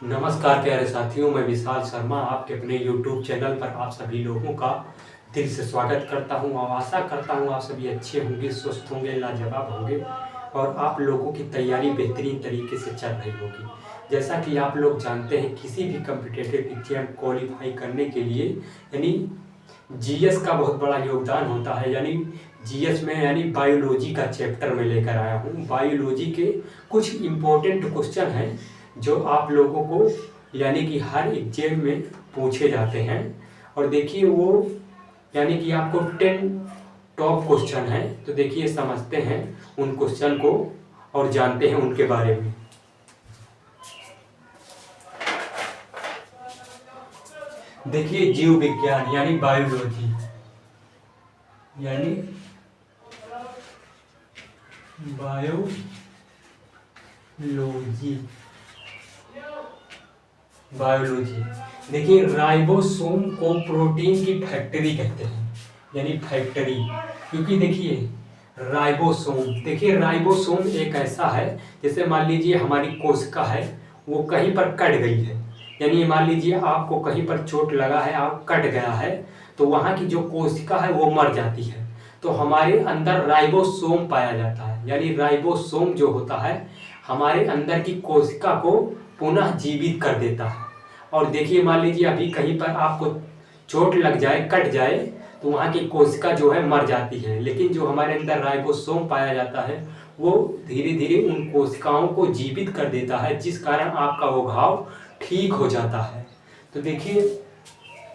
नमस्कार प्यारे साथियों, मैं विशाल शर्मा आपके अपने YouTube चैनल पर आप सभी लोगों का दिल से स्वागत करता हूं और आशा करता हूं आप सभी अच्छे होंगे, स्वस्थ होंगे, लाजवाब होंगे और आप लोगों की तैयारी बेहतरीन तरीके से चल रही होगी। जैसा कि आप लोग जानते हैं, किसी भी कॉम्पिटिटिव एग्जाम क्वालिफाई करने के लिए यानी जीएस का बहुत बड़ा योगदान होता है। यानी जीएस में यानी बायोलॉजी का चैप्टर में लेकर आया हूँ। बायोलॉजी के कुछ इम्पोर्टेंट क्वेश्चन हैं जो आप लोगों को यानी कि हर एग्जाम में पूछे जाते हैं। और देखिए वो यानी कि आपको 10 टॉप क्वेश्चन हैं, तो देखिए समझते हैं उन क्वेश्चन को और जानते हैं उनके बारे में। देखिए जीव विज्ञान यानी बायोलॉजी यानी बायोलॉजी देखिए राइबोसोम को प्रोटीन की फैक्ट्री कहते हैं, यानी फैक्ट्री। क्योंकि देखिए राइबोसोम एक ऐसा है, जैसे मान लीजिए हमारी कोशिका है वो कहीं पर कट गई है, यानी मान लीजिए आपको कहीं पर चोट लगा है, आप कट गया है, तो वहाँ की जो कोशिका है वो मर जाती है, तो हमारे अंदर राइबोसोम पाया जाता है। यानी राइबोसोम जो होता है हमारे अंदर की कोशिका को पुनः जीवित कर देता है। और देखिए मान लीजिए अभी कहीं पर आपको चोट लग जाए, कट जाए, तो वहाँ की कोशिका जो है मर जाती है, लेकिन जो हमारे अंदर राइबोसोम पाया जाता है वो धीरे धीरे उन कोशिकाओं को जीवित कर देता है, जिस कारण आपका वो घाव ठीक हो जाता है। तो देखिए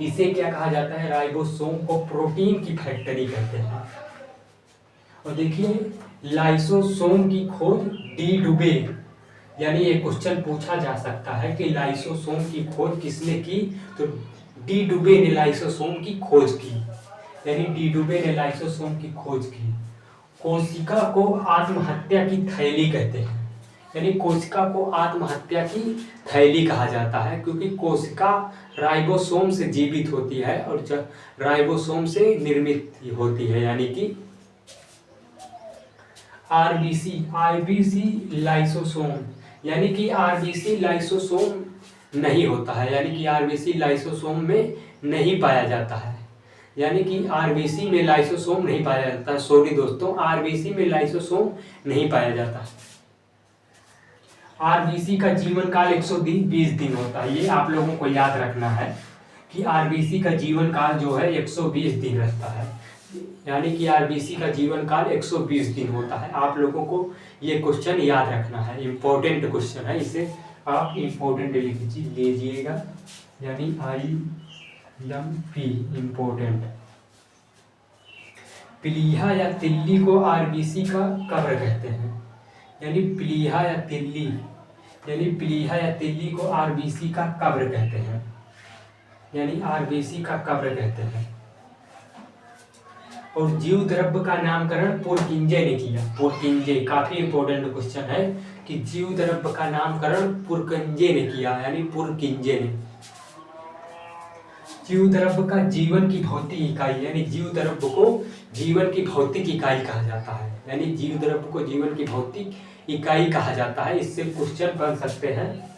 इसे क्या कहा जाता है, राइबोसोम को प्रोटीन की फैक्ट्री कहते हैं। और देखिए लाइसोसोम की खोज डी डुबे, यानी ये क्वेश्चन पूछा जा सकता है कि लाइसोसोम की खोज किसने की, तो डी डुबे ने लाइसोसोम की खोज की, यानी डी डुबे ने लाइसोसोम की खोज की। कोशिका को आत्महत्या की थैली कहते हैं, यानी कोशिका को आत्महत्या की थैली कहा जाता है, क्योंकि कोशिका राइबोसोम से जीवित होती है और राइबोसोम से निर्मित होती है। यानी कि आरबीसी लाइसोसोम, यानी कि आरबीसी लाइसोसोम नहीं होता है, यानी कि आरबीसी लाइसोसोम में नहीं पाया जाता है, यानी कि आरबीसी में लाइसोसोम नहीं पाया जाता है। सॉरी दोस्तों, आरबीसी में लाइसोसोम नहीं पाया जाता। आरबीसी का जीवन काल 120 दिन होता है, ये आप लोगों को याद रखना है कि आरबीसी का जीवन काल जो है 120 दिन रहता है, यानी कि आरबीसी का जीवन काल 120 दिन होता है। आप लोगों को ये क्वेश्चन याद रखना है, इम्पोर्टेंट क्वेश्चन है, इसे आप इम्पोर्टेंट लीजिएगा, यानी IMP इम्पोर्टेंट। प्लीहा या तिल्ली को आरबीसी का कब्र कहते हैं, यानी प्लीहा या तिल्ली को आरबीसी का कब्र कहते हैं, यानी आरबीसी का कब्र कहते हैं। और जीव द्रव्य का नामकरण पुरकिंजे ने किया। पुरकिंजे काफी इंपॉर्टेंट क्वेश्चन है कि जीव द्रव्य का नामकरण पुरकिंजे ने किया, यानी पुरकिंजे ने। जीव द्रव्य का जीवन की भौतिक इकाई, यानी जीव द्रव्य को जीवन की भौतिक इकाई कहा जाता है, यानी जीव द्रव्य को जीवन की भौतिक इकाई कहा जाता है। इससे क्वेश्चन बन सकते हैं।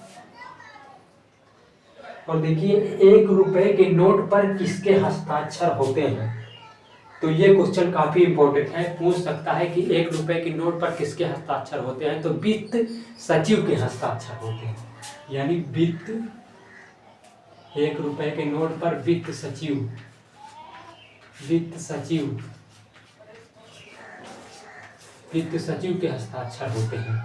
और देखिए 1 रुपए के नोट पर किसके हस्ताक्षर होते हैं, तो ये क्वेश्चन काफी इंपॉर्टेंट है, पूछ सकता है कि 1 रुपए के नोट पर किसके हस्ताक्षर होते हैं, तो वित्त सचिव के हस्ताक्षर होते हैं, यानी 1 रुपए के नोट पर वित्त सचिव के हस्ताक्षर होते हैं।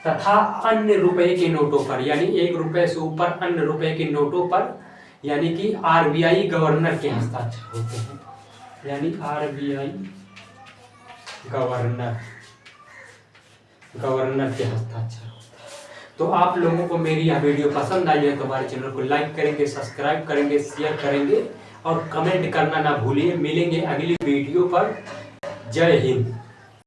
तथा अन्य रुपए के नोटों पर, यानी 1 रुपए से ऊपर अन्य रुपए के नोटों पर, यानी कि आरबीआई गवर्नर के हस्ताक्षर होते हैं, यानी आरबीआई गवर्नर के हस्ताक्षर होते हैं। तो आप लोगों को मेरी यह वीडियो पसंद आई है तो हमारे चैनल को लाइक करेंगे, सब्सक्राइब करेंगे, शेयर करेंगे और कमेंट करना ना भूलिए। मिलेंगे अगली वीडियो पर। जय हिंद।